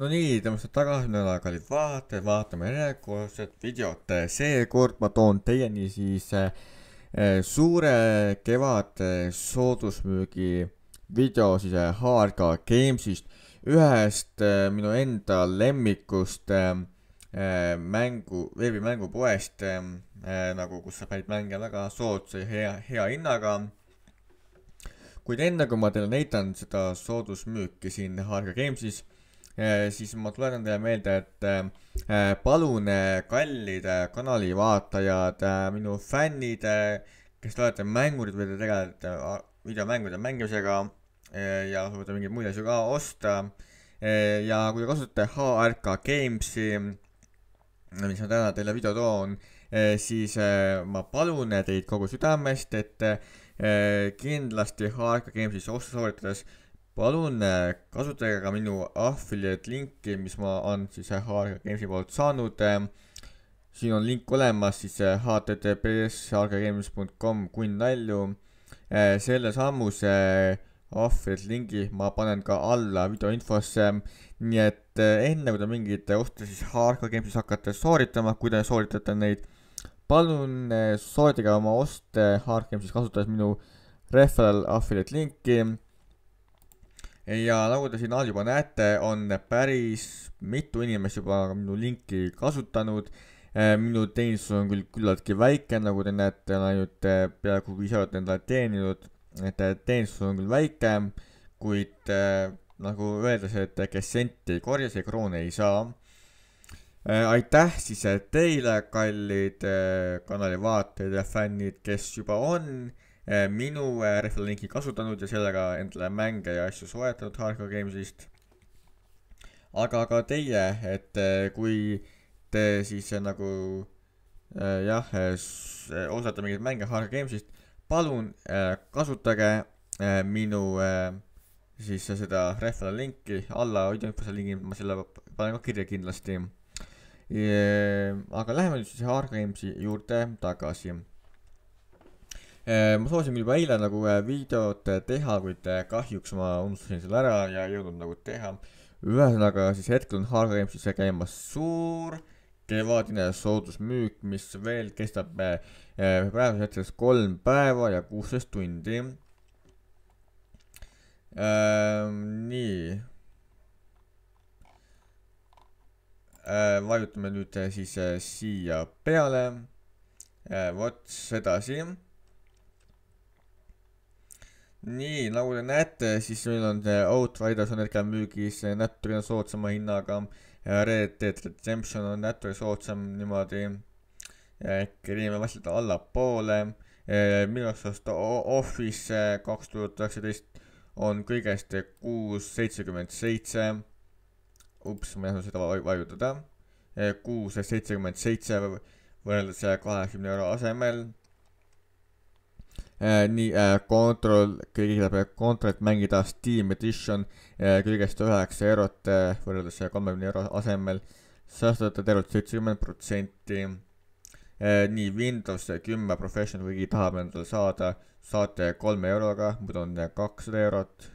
No nii, tõmbasite tagasi, nädala kallid vaatajad, vaatame järjekordset videot. Seekord ma toon teieni suure kevade soodusmüügi video HRK Games'ist, ühest minu enda lemmikust veebimängupoest, nagu kus sa päid mänge väga soodsa ja hea hinnaga. Kuid enne kui ma teile näitan seda soodusmüüki siin HRK Games'is, siis ma tuletan teile meelde, et palun kallid kanali vaatajad, minu fännid, kes te olete mängurid või te tegelete videomängude mängimisega ja soovite mingeid muid asju ka osta. Ja kui te kasutate HRK Games'i, mis ma täna teile video toon, siis ma palun teid kogu südamest, et kindlasti HRK Games'is osta sooritades palun kasutage ka minu affiliate linki, mis ma olen HRK Games'i poolt saanud. Siin on link olemas https://hrkgames.com/nalju. Selle sammuse affiliate lingi ma panen ka alla video infosse. Nii et enne kui te mingid oste HRK Games'is hakkate sooritama, kui te sooritate neid, palun sooritage oma oste HRK Games'is kasutades minu referral affiliate linki. Ja nagu te siin all juba näete, on päris mitu inimest juba minu linki kasutanud. Minu teenistus on küll küllaltki väike, nagu te näete, on ainult peaaegu 5 eurot endale teeninud. Et teenistus on küll väike, kuid nagu öeldes, et kes senti ei korja, see kroone ei saa. Aitäh siis teile, kallid kanali vaatajad ja fännid, kes juba on minu referral linki kasutanud ja sellega endale mänge ja asju soetanud HRK Games'ist. Aga ka teie, et kui te siis nagu ostate mingeid mänge HRK Games'ist, palun kasutage minu seda referral linki alla videoinfosse lingi, ma selle panen ka kirja kindlasti. Aga läheme nüüd HRK Games'i juurde tagasi. Ma soovisin juba eile nagu videot teha, kuid kahjuks ma unustasin selle ära ja ei jõudnud nagu teha. Ühesõnaga siis hetkel on HRK Games'is käimas suur kevadine soodusmüük, mis veel kestab praegu hetkes 3 päeva ja 16 tundi. Nii. Vajutame nüüd siis siia peale. Vot sedasi. Nii, nagu te näete, siis meil on Outriders on hetkel müügis natukene soodsama hinnaga. Red Dead Redemption on natuke soodsam niimoodi. Kerime vastled allapoole. Minu arust Office 2019 on kõigest 6.77. Ups, ma ei tahtnud seda vajutada. 6.77 võrreldes 80 euro asemel. Nii, Control, kõigepealt Controlit mängida Steam Edition kõigest 9 eurot võrreldes 30 euro asemel, säästate tervelt 70%. Nii, Windows 10 Professional, kuigi tahab endale saada, saate 3 euroga, muidu on 200 eurot,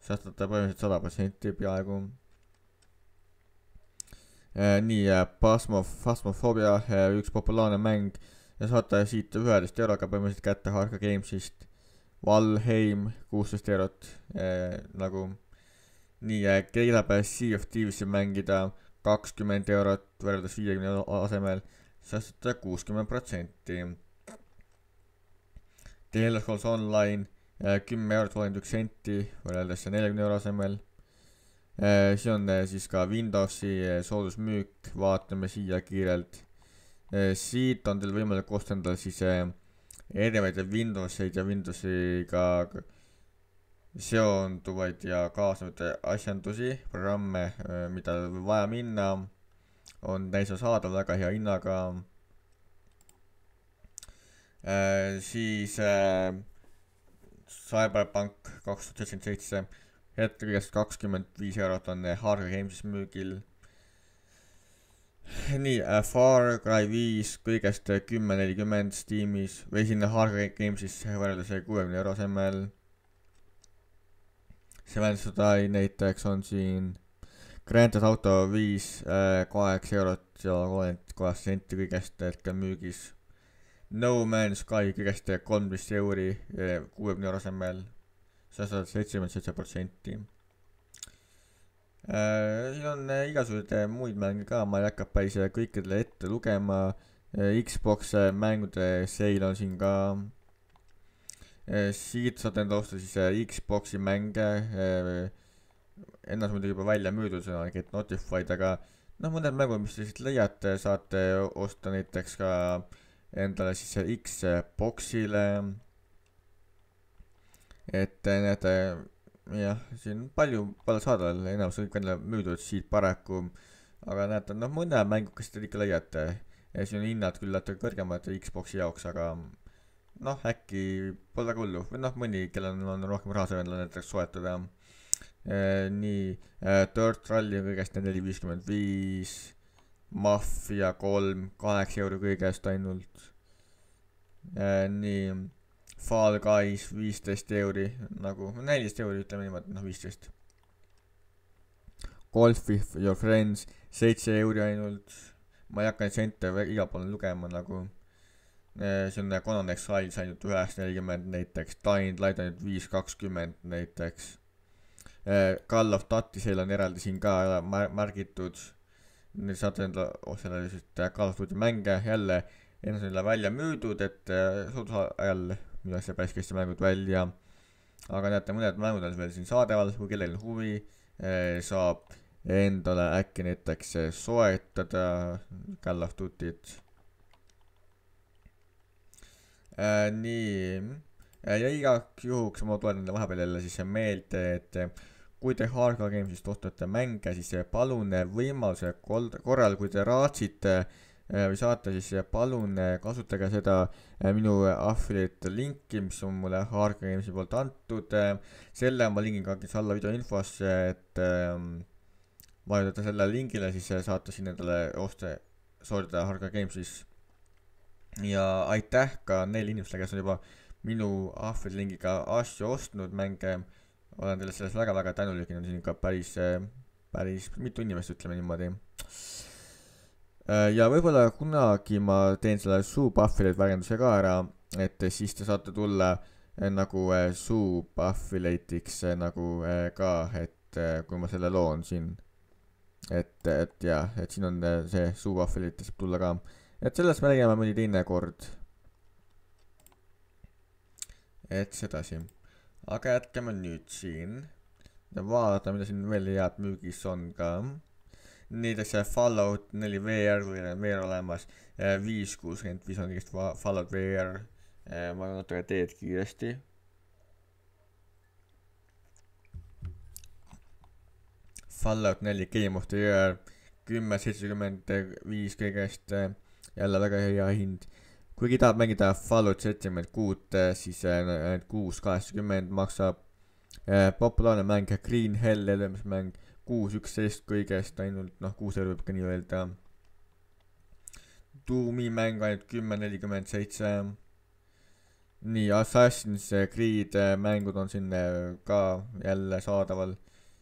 säästate põhimõtteliselt 100% peaaegu. Nii, Phasmophobia, üks populaarne mäng, ja saate siit 11 euroga põhimõtteliselt kätte HRK Games'ist. Valheim 16 eurot nagu. Nii, keegi tahab Sea of Thieves'i mängida 20 eurot võrreldes 50 euro asemel, säästate 60%. The Elder Scrolls Online 10 eurot 31 senti võrreldes 40 euro asemel. See on siis ka Windowsi soodusmüük, vaatame siia kiirelt. Siit on teil võimalik osta endale siis erinevaid Windowseid ja Windowsiga seonduvaid ja kaasnevaid asjandusi, programme, mida vaja minna, on täitsa saadav väga hea hinnaga. Siis Cyberpunk 2077 hetkel kõigest 25 eurot on HRK Games'is müügil. Nii, Far Cry 5 kõigest 10.40 Steamis või sinna HRK Games'is võrreldes 60 euro asemel. See väljendustada näiteks on siin Grand Theft Auto 5 €8 ja 38 senti kõigest hetkel müügis. No Man's Sky kõigest €13 €60 asemel, 177%. Siin on igasuguseid muid mänge ka, ma ei hakka päris kõikidele ette lugema. Xbox mängude sale on siin ka. Siit saate enda osta siis Xboxi mänge. Ennast muidugi juba välja müüdud, see on Get Notified, aga noh, mõned mängud, mis te siit leiate, saate osta näiteks ka endale siis Xboxile. Et näete, jah, siin palju pole saadaval, enamus kõik on müüdud siit paraku, aga näete, noh, mõne mängu, kes te ikka leiate. Ja siin on hinnad küll natuke kõrgemad Xboxi jaoks, aga noh, äkki pole väga hullu, või noh, mõni, kellel on rohkem raha, saab endale näiteks soetada. Nii, Dirt Rally on kõigest €4.55, Mafia 3 €8 kõigest ainult. Nii, Fall Guys €15, nagu €14, ütleme niimoodi, noh 15. Golf with your friends €7 ainult. Ma ei hakka neid sente igal pool lugema nagu. See on Conan Exiles ainult €9.40 näiteks, Dying Light ainult €5.20 näiteks. Call of Duty sale on eraldi siin ka märgitud. Nüüd saate enda selle Call of Duty mänge jälle ennast neile välja müüdud, et soodusajal müüakse päris kõsti mängud välja. Aga näete, mõned mängud on veel siin saadaval, kui kellelgi on huvi, saab endale äkki näiteks soetada Call of Duty't. Nii, ja igaks juhuks ma tulen enda vahepeal jälle siis meelde, et kui te Hardcore Games'ist ostate mänge, siis palun võimaluse korral, kui te raatsite või saate, siis palun kasutage seda minu affiliate linki, mis on mulle Hardcore Games'i poolt antud. Selle ma lingin ka alla video infosse, et vajutate selle lingile, siis saate siin endale oste sooritada Hardcore Games'is. Ja aitäh ka neile inimestele, kes on juba minu affiliate lingiga asju ostnud mänge. Olen teile selles väga tänulik, on siin ikka päris mitu inimest, ütleme niimoodi. Ja võib-olla kunagi ma teen selle sub-affiliate väärenduse ka ära, et siis te saate tulla nagu sub-affiliate'iks nagu ka, et kui ma selle loon siin. Et jah, et siin on see sub-affiliate saab tulla ka. Et sellest me räägime mõni teine kord. Et sedasi. Aga jätkame nüüd siin. Ja vaadata, mida siin veel head müügis on ka. Näiteks Fallout 4 VR, kui on VR olemas. 5.65 on kõigest Fallout VR. Ma natuke teed kiiresti. Fallout 4 Game of the Year 10.75 kõigest, jälle väga hea hind. Kuigi tahab mängida Fallout 76, siis 6.80 maksab. Populaarne mäng Green Hell mäng 6.11 kõigest, ainult 6 € võib ka nii öelda. Doomi mäng ainult 10.47. Nii, Assassin's Creed mängud on siin ka jälle saadaval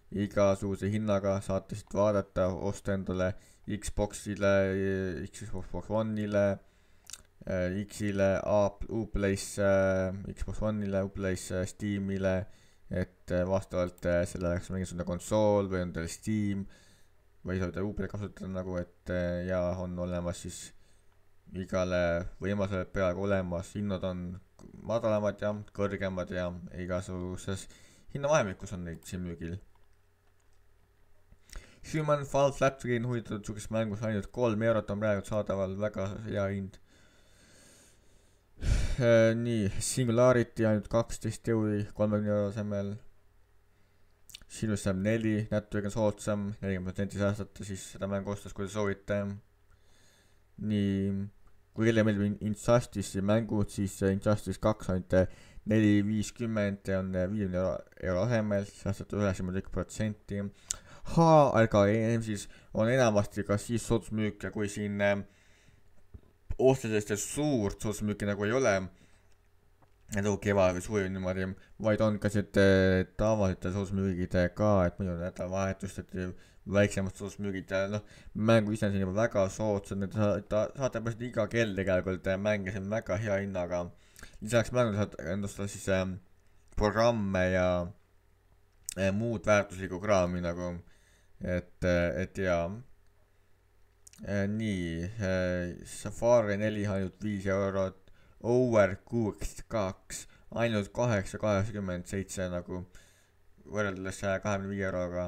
igasuguse hinnaga, saate siit vaadata, osta endale Xboxile, Xbox One'ile, X-ile, Uplay'sse, Xbox One'ile, Uplay'sse, Steam'ile, et vastavalt selle läks mingisugune konsool või on teil Steam või saate Uplay'le kasutada nagu, et ja on olemas siis igale võimalusele peaaegu olemas, hinnad on madalamad ja kõrgemad ja igasuguses hinnavahemikus on neid siin müügil. Human Fall Flat Screen huvitatud sugust mängus ainult 3 € on praegu saadaval, väga hea hind. Nii, Singularity ainult 12 € 30 € asemel. Sinus saab 4, natuke soodsam, 40% säästate siis seda mängu ostas, kui te soovite. Nii, kui kelle meeldib Injustice'i mängud, siis Injustice 2 ainult 4.50 on 50 € asemel, säästate 91%. HRK siis on enamasti ka siis soodusmüüke, kui siin ostadest suurt soodusmüüki nagu ei ole. nagu keva või suvi niimoodi, vaid on ka siuke tavaliste soodusmüügid ka, et muidu nädalavahetust, et väiksemad soodusmüügid ja noh, mängu ise on siin juba väga soodsad, need saate pärast iga kell tegelikult mänge siin väga hea hinnaga. lisaks mängule saate endastada siis programme ja muud väärtuslikku kraami nagu, et jaa. Nii, Safari 4 ainult 5 eurot, Overcooked 2 ainult 8,87 nagu võrreldes 125 euroga,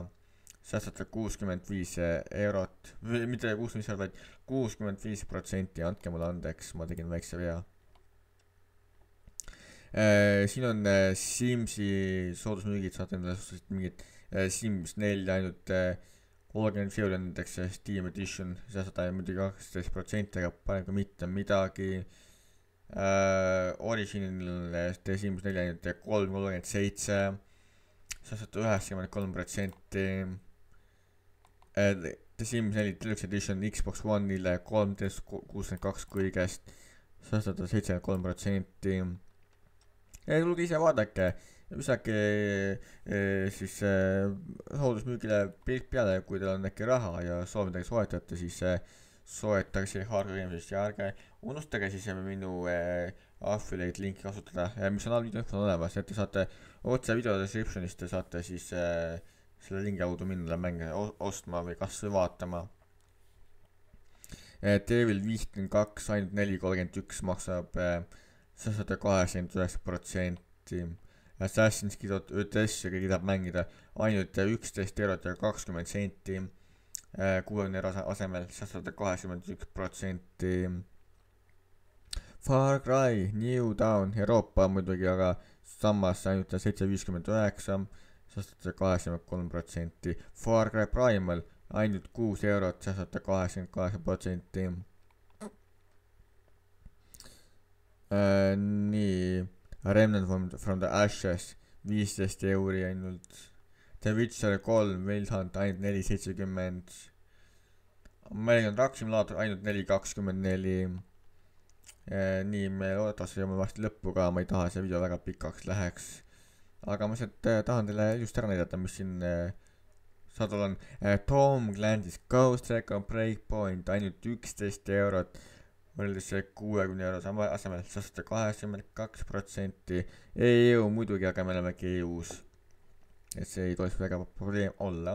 säästate 65 eurot, mitte 65 eurot, vaid 65%, andke mulle andeks, ma tegin väikse vea. Siin on Simsi soodusmüügid, saate endale mingid Sims 4 ainult 35 euri näiteks Steam Edition, säästate muidugi 12%, aga parem kui mitte midagi. Original The Sims 4 ainult 3,37, säästate 93%. The Sims 4 Deluxe Edition Xbox One'ile 13,62 kõigest, säästate 73%. tulge ise vaadake, visake siis soodusmüügile pilk peale, kui teil on äkki raha ja soov midagi soetada, siis soetage see Hardcore Games'ist ja ärge unustage siis minu affiliate linki kasutada, mis on all videoinfos olemas, et te saate otse video description'ist, te saate siis selle lingi kaudu minna mänge ostma või kas või vaatama. Devil 52 ainult 4,31 maksab 189%. Assassin's Creed Odyssey, keegi tahab mängida, ainult 11 eurot ja 20 senti 60 euro asemel, 181%. Far Cry New Dawn Euroopa muidugi, aga samas ainult 7,59, 183%. Far Cry Primal ainult 6 eurot, 188%. Nii, Remnant from the Ashes 15 euri ainult, The Witcher 3 Wild Hunt ainult 4,70, American Truck Simulator ainult 4,24. Nii, me loodetavasti jõuame varsti lõppu ka, ma ei taha see video väga pikaks läheks, aga ma lihtsalt tahan teile just ära näidata, mis siin saadal on. Tom Clancy's Ghost Recon Breakpoint ainult 11 eurot, võrreldes 60 euro asemel, 182%. EU muidugi, aga me olemegi EU-s, et see ei tohiks väga probleem olla.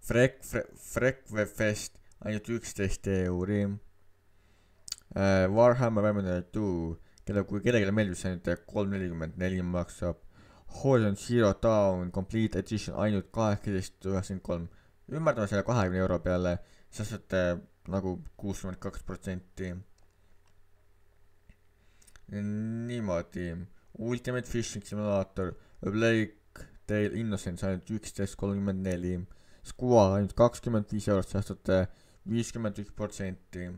Frekwefest ainult 11 euri. Warhammer 2, kui kellelegi meeldib, see ainult 3,44 maksab. Horizon Zero Dawn Complete Edition ainult 18,93. Ümardame selle 20 euro peale, sest nagu 62%. Niimoodi. Ultimate Fishing Simulator, Blake Tale Innocence ainult 11,34. Squad ainult 25 eurot, säästate 51%.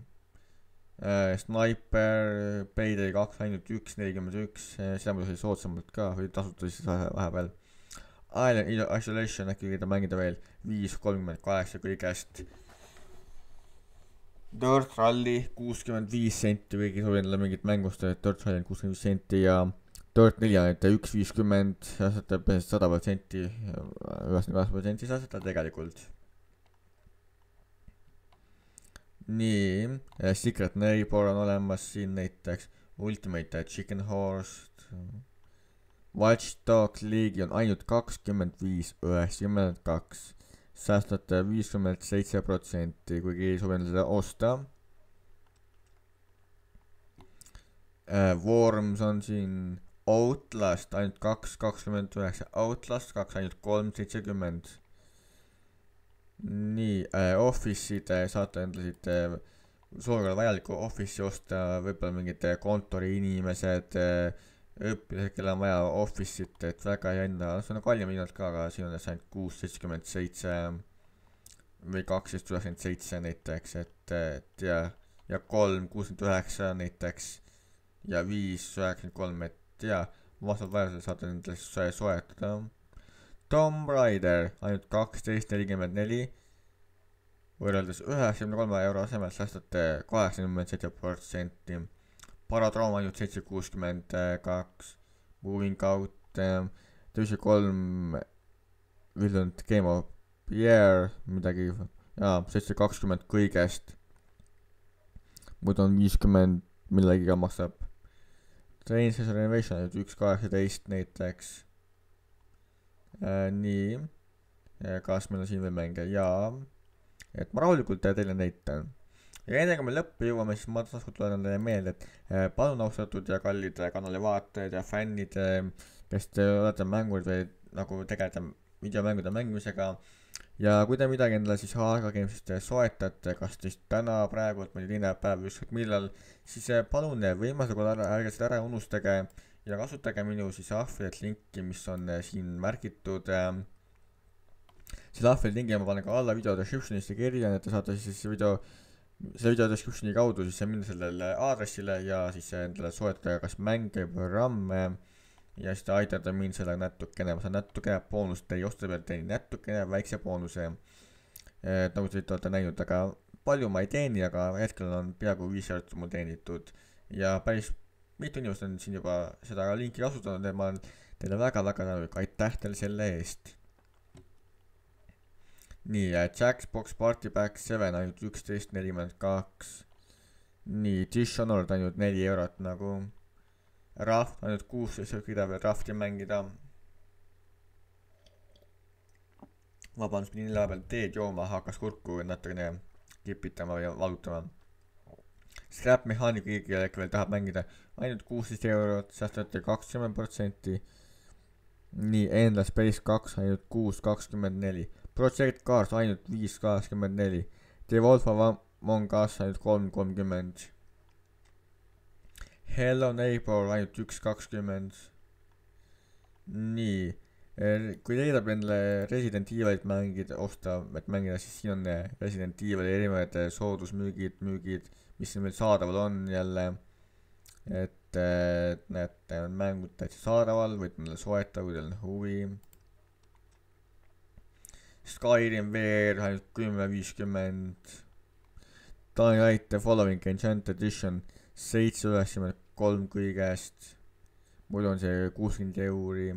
Sniper Payday 2 ainult 1,41, seda mul sai soodsamalt ka, või tasuta siis vahepeal. Island Isolation äkki võida mängida veel 5,38 kõigest. Dirt Rally 65 senti, kuigi soovin endale mingit mängust, Dirt Rally 65 senti ja Dirt 4 ainult 1,50, saate 100%, 98% saate tegelikult. Nii, Secret Neighbor on olemas siin näiteks, Ultimate Chicken Horse, Watch Dogs Legion ainult 25,92, säästate 57%, kuigi soovin seda osta. Worms on siin, Outlast ainult 2,29, Outlast 2 ainult 3,70. Nii, Office'id saate endale siit sooviga vajaliku Office'i osta, võib-olla mingid kontoriinimesed, õpilased, kellel on vaja Office'it, et väga hea hinda, see on kallim hinnalt ka, aga siin on ainult 6,77 või 12,97 näiteks, et ja 3,69 näiteks ja 5,93, et ja vastavalt vajadusele saate endale soetada. Tomb Raider ainult 12,44, võrreldes 93 euro asemel säästate 87%. Paratrauma ainult 762, Moving Out, Division 3, Villain Game of Year, midagi, jaa, 720 kõigest, muidu on 50 millegiga maksab. Train Session Renovation ainult 1.18 näiteks. Nii, kas meil on siin veel mänge? Jaa, et ma rahulikult teile näitan. Ja enne kui me lõppu jõuame, siis ma taas tulen teile meelde, et palun austatud ja kallid kanali vaatajad ja fännid, kes te olete mängud või nagu tegelete videomängude mängimisega. Ja kui te midagi endale siis HK Gamesist soetate, kas siis täna, praegu, et mõni teine päev, ükskõik millal, siis palun võimaluse korral ärge seda ära unustage ja kasutage minu siis affiliate linki, mis on siin märgitud. Selle affiliate linki ma panen ka alla video descriptionisse kirja, et te saate siis selle video descriptioni kaudu siis minna sellele aadressile ja siis endale soetada kas mänge või programme. Ja siis te aitate mind selle natukene, ma saan natukene boonust teie ostude pealt teeni natukene väikse boonuse, nagu te olete näinud, aga palju ma ei teeni, aga hetkel on peaaegu 5 eurot mul teenitud ja päris mitu inimest on siin juba seda linki kasutanud ja ma olen teile väga-väga tänulik, aitäh teile selle eest. Nii, Jackbox Party Pack 7 ainult 11.42, nii, Dishonored ainult 4 eurot nagu, Raft ainult 16 kirja veel Rafti mängida. Vabandust, pidin lahe peal teed jooma, hakkas kurku natukene kipitama ja valutama. Scrap Mechanic kõigile veel tahab mängida, ainult 16 eurot, säästate 20%. Nii, Endless Space 2 ainult 6.24, Project Cars ainult 5.24, Devolve Among Us ainult 3.30. Hello Neighbor ainult 1.20. Nii, kui leidab endale Resident Evilit mängida, osta, et mängida, siis siin on Resident Evili erinevad soodusmüügid, mis meil saadaval on jälle. Et näete, on mängud täitsa saadaval, võite endale soetada, kui teil on huvi. Skyrim VR ainult 10.50. Dying Light The Following Enchant Edition 7.93 kõigest, muidu on see 60 euri.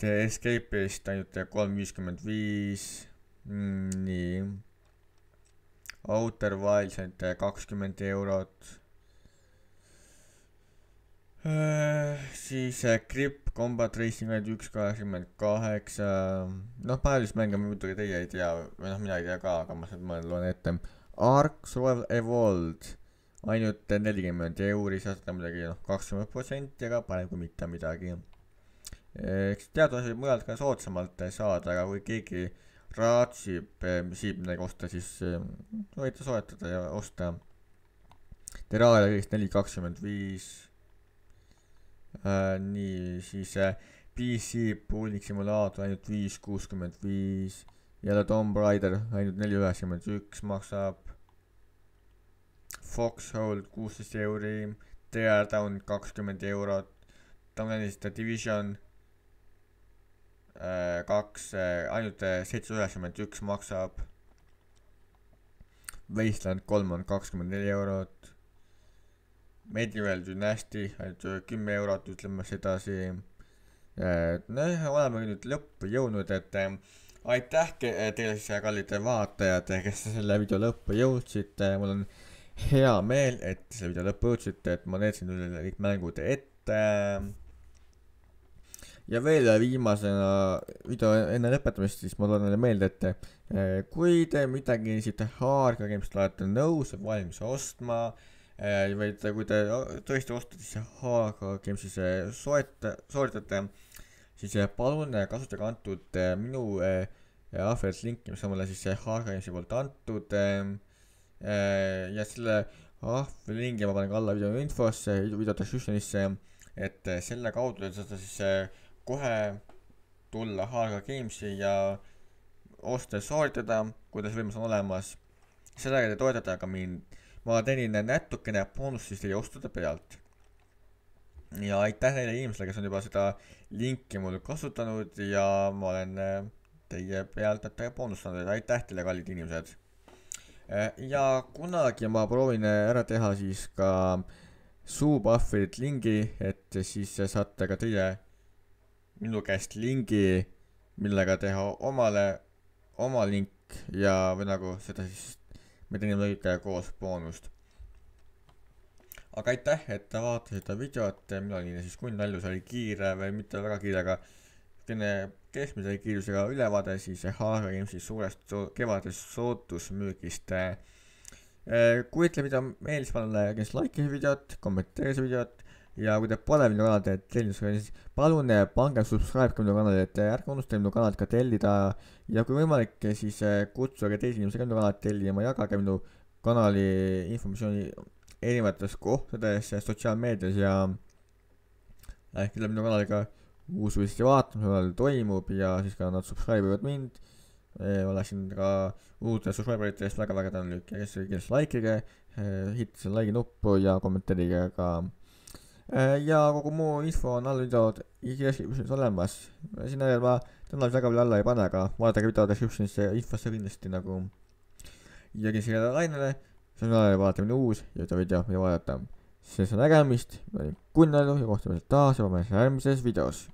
The Escape'ist ainult 3.55, nii. Outer Wilds ainult 20 eurot. Siis Grip Combat Racing ainult 1.88, noh paljus mänge muidugi teie ei tea, või noh mina ei tea ka, aga ma seda loen ette. Ark Survival Evolved ainult 40 euri, saate midagi 20%, aga parem kui mitte midagi. Eks teatud asjad mujalt ka soodsamalt saada, aga kui keegi raatsib midagi osta, siis võite soetada ja osta. Terraria kõigest 4.25. Nii, siis PC Pooling Simulator ainult 5.65. Jälle Tomb Raider ainult 4.91 maksab. Foxhole 16 euri, Teardown 20 eurot, Downlandist Division 2 ainult 7.91 maksab, Wasteland 3 on 24 eurot, Medieval Dynasty ainult 10 eurot, ütleme sedasi. Noh, oleme nüüd lõppu jõudnud, et aitäh teile siis kallid vaatajad, kes selle video lõppu jõudsite, mul on hea meel, et selle video lõppu jõudsite, et ma näitasin üle kõik mängud ette. Ja veel viimasena video enne lõpetamist, siis ma tulen meelde, et kui te midagi siit HK Gamesist olete nõus valmis ostma, või kui te tõesti ostate siis HK Gamesis sooritate, siis palun kasutage antud minu affiliate linki, mis on mulle siis HK Gamesi poolt antud. Ja selle lingi ma panen ka alla video infosse, video descriptionisse, et selle kaudu te saate siis kohe tulla HK Gamesi ja osta sooritada, kuidas võimalus on olemas. Sellega te toetate aga mind. Ma teenin natukene boonust siis teie ostude pealt. Ja aitäh neile inimestele, kes on juba seda linki mul kasutanud ja ma olen teie pealt natuke boonustanud. Aitäh teile, kallid inimesed. Ja kunagi ma proovin ära teha siis ka suubufferit lingi, et siis saate ka teie minu käest lingi, millega teha oma link ja või nagu seda siis me teeme kõike koos boonust. Aga aitäh, et te vaatasite seda videot, mina olin siis Kun Nalju, see oli kiire või mitte väga kiire, aga selline keskmise kiirusega ülevaade siis Hunger Gamesi suurest kevadest sootusmüügist. Kui teile video meeldis, palun kes like'i videot, kommenteeri videot ja kui te pole minu kanali tellinud, siis palun pange subscribe ka minu kanali, et ärge unustage minu kanalit ka tellida ja kui võimalik, siis kutsuge teisi inimesi ka minu kanalit tellima, jagage minu kanali informatsiooni erinevates kohtades sotsiaalmeedias ja küll minu kanaliga uus võistluste vaatamise toimub ja siis ka nad subscribe ivad mind. Oleksin ka uute subscriberite eest väga tänulik ja kes kindlasti like'ige, hitta selle like'i nuppu ja kommenteerige ka. Ja kogu muu info on all video descriptionis olemas. Sinna ma täna väga palju alla ei pane, aga vaadake video descriptionisse infosse kindlasti nagu ja kindlasti ka lainele. See on vaadata minu uus video, mida vaadata. Siis on nägemist, Kun Nalju ja kohtume taas juba järgmises videos.